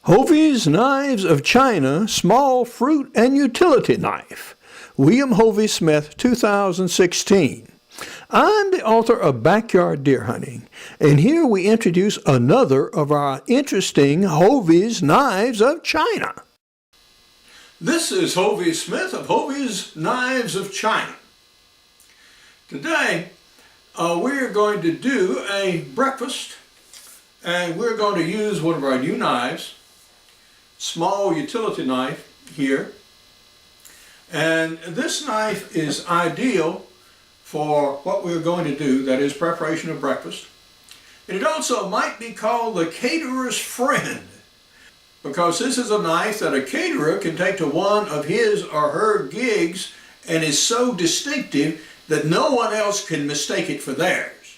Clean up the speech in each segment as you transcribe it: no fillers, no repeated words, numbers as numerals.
Hovey's Knives of China Small Fruit and Utility Knife. William Hovey Smith, 2016. I'm the author of Backyard Deer Hunting, and here we introduce another of our interesting Hovey's Knives of China. This is Hovey Smith of Hovey's Knives of China. Today, we're going to do a breakfast, and we're going to use one of our new knives, small utility knife here. And this knife is ideal for what we're going to do, that is preparation of breakfast. And it also might be called the caterer's friend, because this is a knife that a caterer can take to one of his or her gigs and is so distinctive that no one else can mistake it for theirs.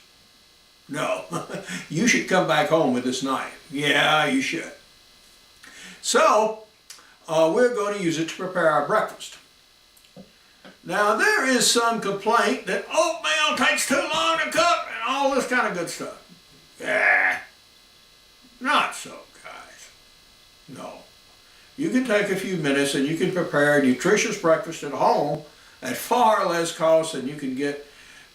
No, you should come back home with this knife. Yeah, you should. So, we're going to use it to prepare our breakfast. Now, there is some complaint that oatmeal takes too long to cook and all this kind of good stuff. Yeah, not so, guys. No. You can take a few minutes and you can prepare a nutritious breakfast at home at far less cost than you can get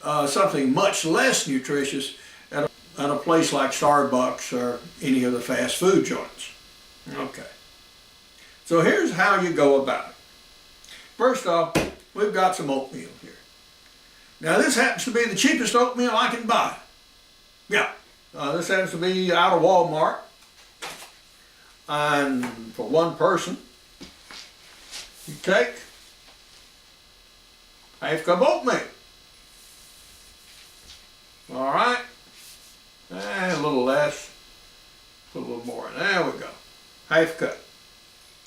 something much less nutritious at a place like Starbucks or any of the fast food joints. Okay. So here's how you go about it. First off, we've got some oatmeal here. Now this happens to be the cheapest oatmeal I can buy. Yeah, this happens to be out of Walmart. And for one person, you take half cup oatmeal. All right, and a little less, put a little more in. There we go, half cup.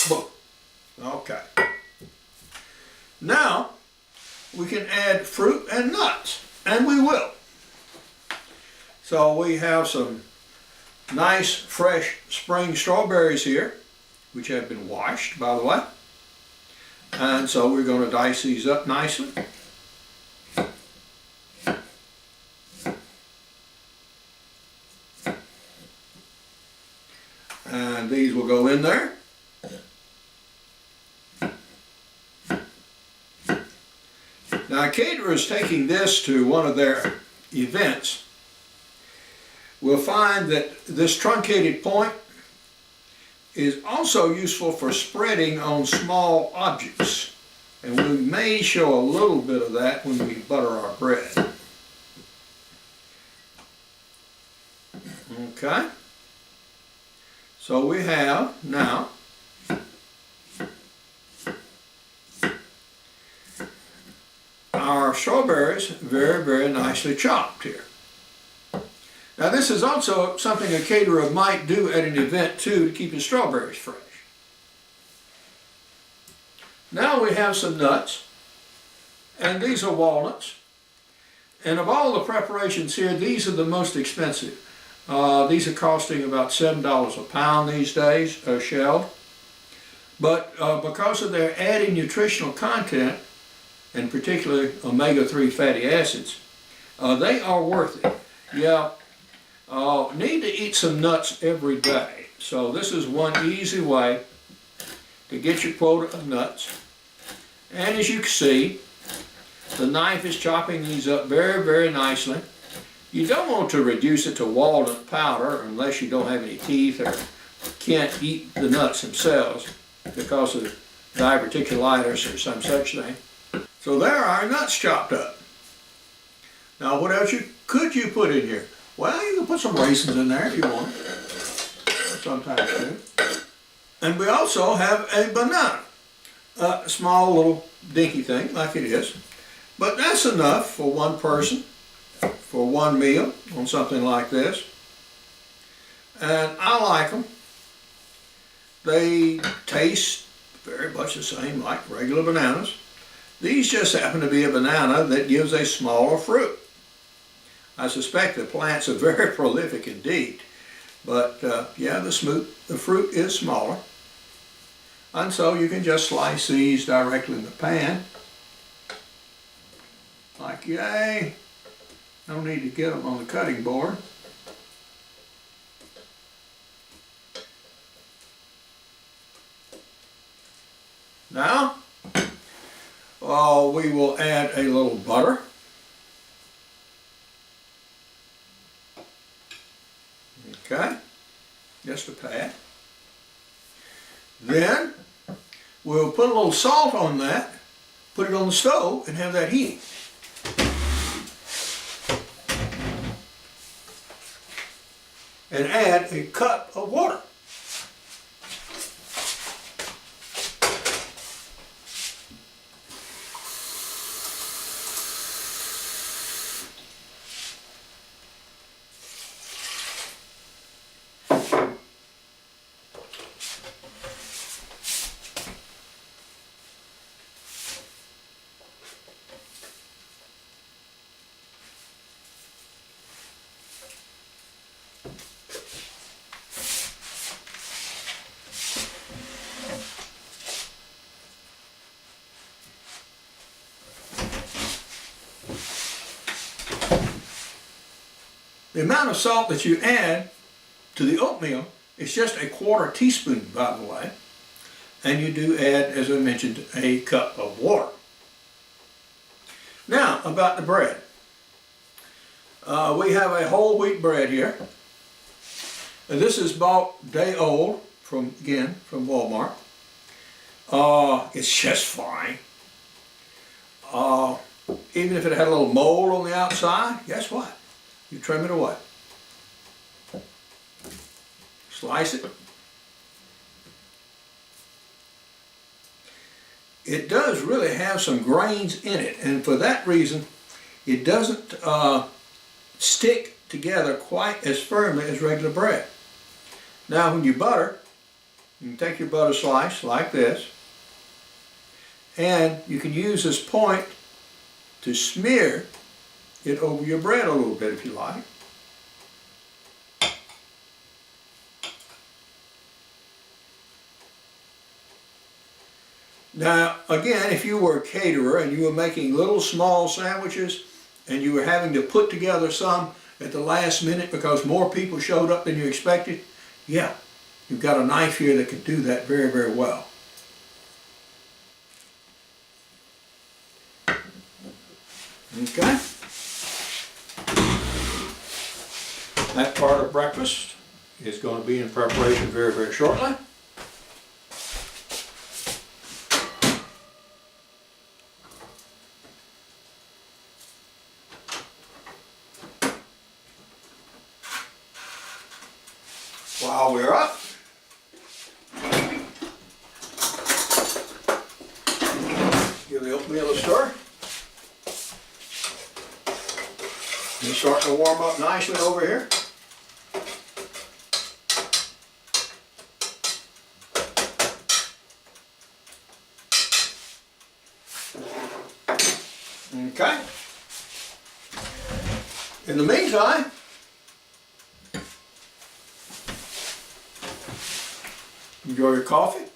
Boom. Okay. Now, we can add fruit and nuts, and we will. So we have some nice fresh spring strawberries here, which have been washed, by the way. And so we're going to dice these up nicely. And these will go in there. Now, a caterer is taking this to one of their events. We'll find that this truncated point is also useful for spreading on small objects. And we may show a little bit of that when we butter our bread. Okay. So we have now our strawberries very, very nicely chopped here. Now this is also something a caterer might do at an event too, to keep his strawberries fresh. Now we have some nuts, and these are walnuts. And of all the preparations here, these are the most expensive. These are costing about $7 a pound these days, shelled. But because of their added nutritional content, and particularly omega-3 fatty acids, they are worth it. Yeah, need to eat some nuts every day. So this is one easy way to get your quota of nuts. And as you can see, the knife is chopping these up very, very nicely. You don't want to reduce it to walnut powder unless you don't have any teeth or can't eat the nuts themselves because of diverticulitis or some such thing. So there are our nuts chopped up. Now what else could you put in here? Well, you can put some raisins in there if you want. Sometimes do. And we also have a banana. A small little dinky thing like it is. But that's enough for one person, for one meal on something like this. And I like them. They taste very much the same like regular bananas. These just happen to be a banana that gives a smaller fruit. I suspect the plants are very prolific indeed, but yeah, the fruit is smaller. And so you can just slice these directly in the pan. Like yay. No need to get them on the cutting board. Now, we will add a little butter. Okay, just a pat. Then we'll put a little salt on that, put it on the stove, and have that heat. And add a cup of water. The amount of salt that you add to the oatmeal is just a 1/4 teaspoon, by the way. And you do add, as I mentioned, a cup of water. Now, about the bread. We have a whole wheat bread here. And this is bought day old from Walmart. It's just fine. Even if it had a little mold on the outside, guess what? You trim it away. Slice it. It does really have some grains in it, and for that reason, it doesn't stick together quite as firmly as regular bread. Now, when you butter, you can take your butter slice like this, and you can use this point to smear it over your bread a little bit if you like. Now, again, if you were a caterer and you were making little small sandwiches and you were having to put together some at the last minute because more people showed up than you expected, yeah, you've got a knife here that can do that very, very well. Okay. That part of breakfast is going to be in preparation very, very shortly. While we're up, give the oatmeal a stir. It's starting to warm up nicely over here. Okay. In the meantime, enjoy your coffee.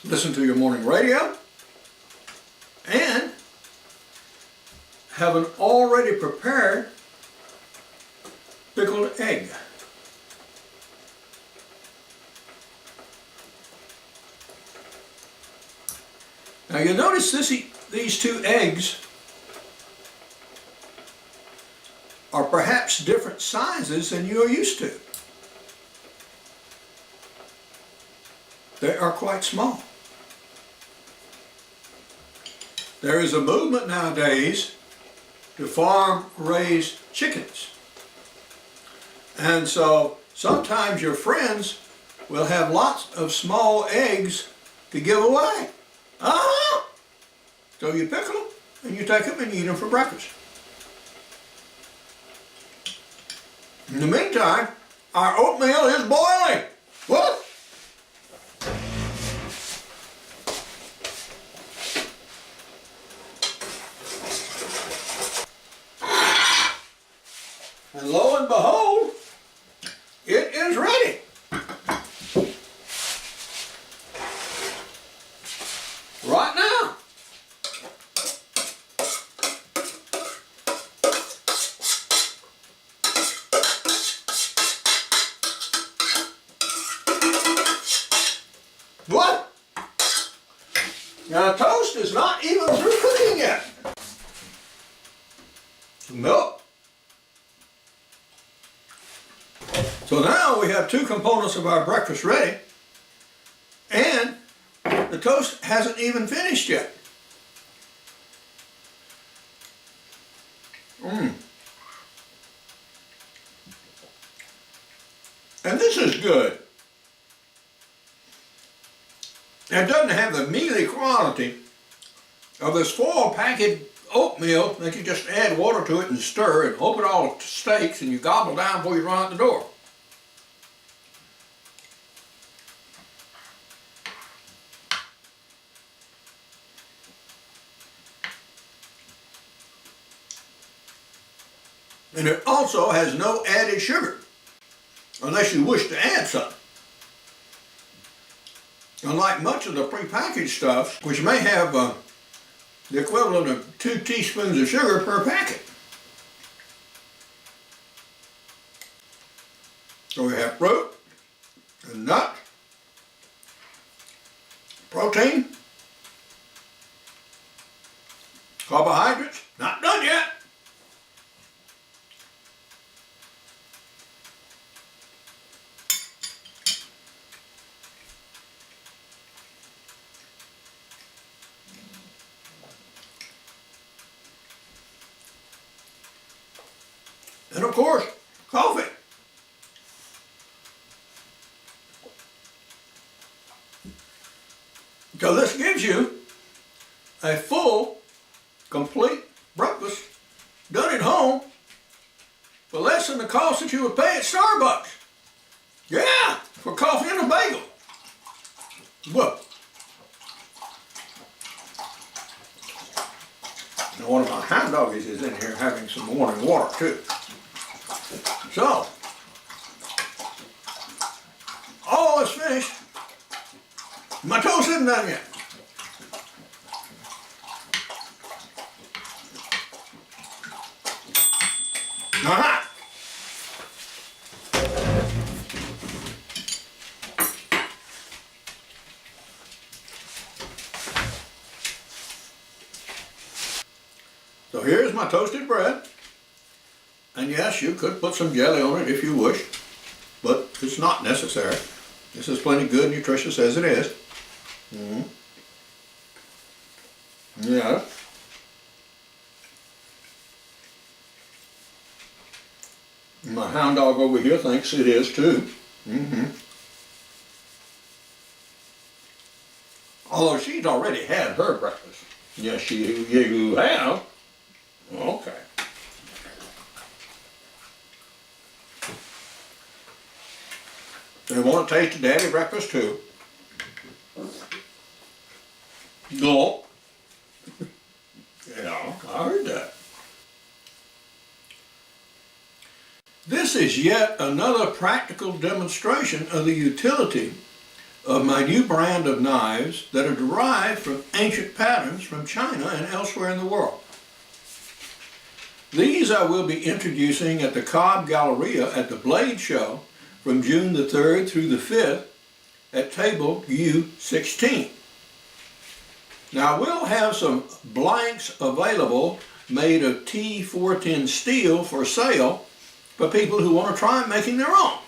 Listen to your morning radio. And have an already prepared pickled egg. Now you'll notice these two eggs are perhaps different sizes than you're used to. They are quite small. There is a movement nowadays to farm raised chickens. And so sometimes your friends will have lots of small eggs to give away. So you pickle them and you take them and you eat them for breakfast. In the meantime, our oatmeal is boiling. What? And lo and behold, it is ready. Right now. Now the toast is not even through cooking yet. Milk. So now we have two components of our breakfast ready, and the toast hasn't even finished yet. And this is good. It doesn't have the mealy quality of this foil packaged oatmeal that you just add water to it and stir and hope it all steaks and you gobble down before you run out the door. And it also has no added sugar, unless you wish to add some. Unlike much of the prepackaged stuff, which may have the equivalent of 2 teaspoons of sugar per packet. So we have fruit, and nut, protein, carbohydrates, not done yet. And of course, coffee. So this gives you a full, complete breakfast done at home for less than the cost that you would pay at Starbucks. Yeah, for coffee and a bagel. Well, now one of my hound doggies is in here having some morning water too. So, all is finished. My toast isn't done yet. Alright. So here's my toasted bread. And yes, you could put some jelly on it if you wish, but it's not necessary. This is plenty good and nutritious as it is. Yeah. My hound dog over here thinks it is too. Although she's already had her breakfast. Yes, you have. Okay. They want to taste the daddy breakfast too. No. Yeah, I heard that. This is yet another practical demonstration of the utility of my new brand of knives that are derived from ancient patterns from China and elsewhere in the world. These I will be introducing at the Cobb Galleria at the Blade Show from June the 3rd through the 5th at table U16. Now we'll have some blanks available made of T410 steel for sale for people who want to try making their own.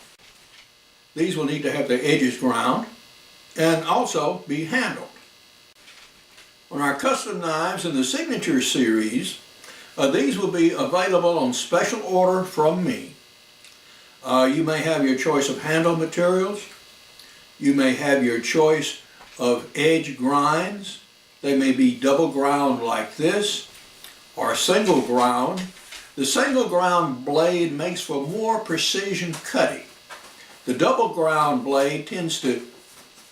These will need to have their edges ground and also be handled. On our custom knives in the Signature series, these will be available on special order from me. You may have your choice of handle materials. You may have your choice of edge grinds. They may be double ground like this or single ground. The single ground blade makes for more precision cutting. The double ground blade tends to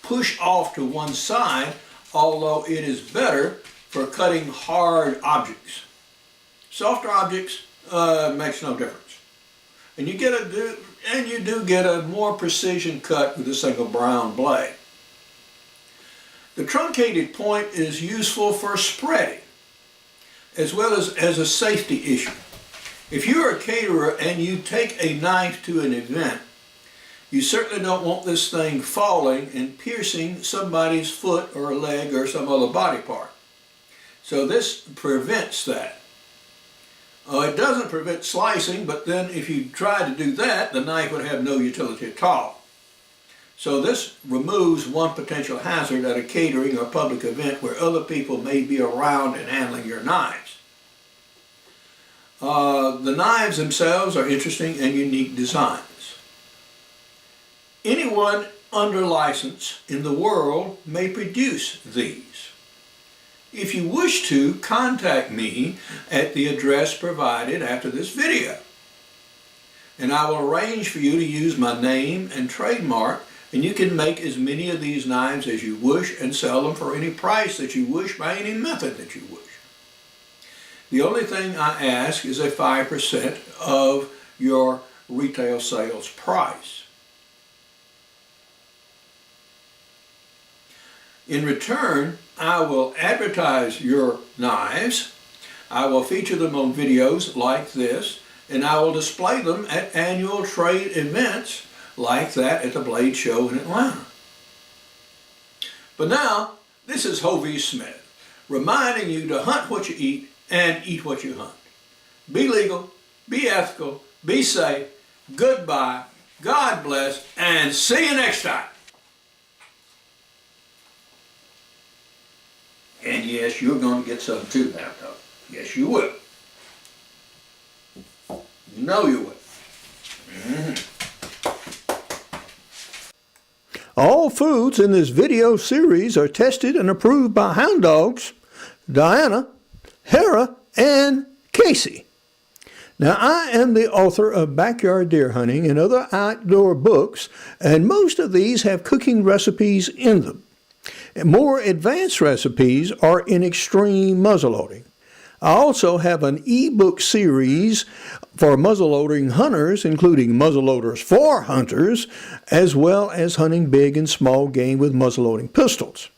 push off to one side, although it is better for cutting hard objects. Softer objects makes no difference. And you do get a more precision cut with a single ground blade. The truncated point is useful for spreading, as well as a safety issue. If you're a caterer and you take a knife to an event, You certainly don't want this thing falling and piercing somebody's foot or leg or some other body part. So this prevents that. It doesn't prevent slicing, but then if you try to do that, the knife would have no utility at all. So this removes one potential hazard at a catering or public event where other people may be around and handling your knives. The knives themselves are interesting and unique designs. Anyone under license in the world may produce these. If you wish to, contact me at the address provided after this video, and I will arrange for you to use my name and trademark, and you can make as many of these knives as you wish and sell them for any price that you wish by any method that you wish. The only thing I ask is a 5% of your retail sales price. In return, I will advertise your knives, I will feature them on videos like this, and I will display them at annual trade events like that at the Blade Show in Atlanta. But now, this is Hovey Smith, reminding you to hunt what you eat and eat what you hunt. Be legal, be ethical, be safe, goodbye, God bless, and see you next time. And yes, you're going to get some too now, though. Yes, you will. You know you will. All foods in this video series are tested and approved by hound dogs Diana, Hera, and Casey. Now, I am the author of Backyard Deer Hunting and other outdoor books, and most of these have cooking recipes in them. More advanced recipes are in extreme muzzleloading. I also have an ebook series for muzzleloading hunters, including muzzleloaders for hunters, as well as hunting big and small game with muzzleloading pistols.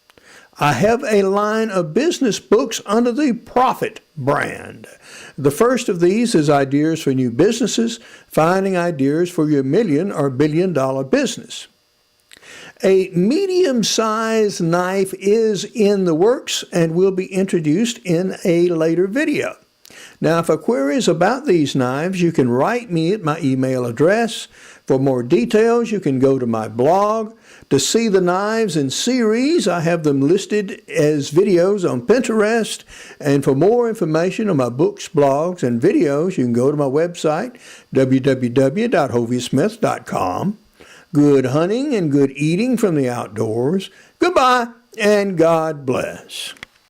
I have a line of business books under the Profit brand. The first of these is Ideas for New Businesses, Finding Ideas for Your Million or Billion Dollar Business. A medium-sized knife is in the works and will be introduced in a later video. Now, for queries about these knives, you can write me at my email address. For more details, you can go to my blog. To see the knives in series, I have them listed as videos on Pinterest. And for more information on my books, blogs, and videos, you can go to my website, www.hoveysmith.com. Good hunting and good eating from the outdoors. Goodbye and God bless.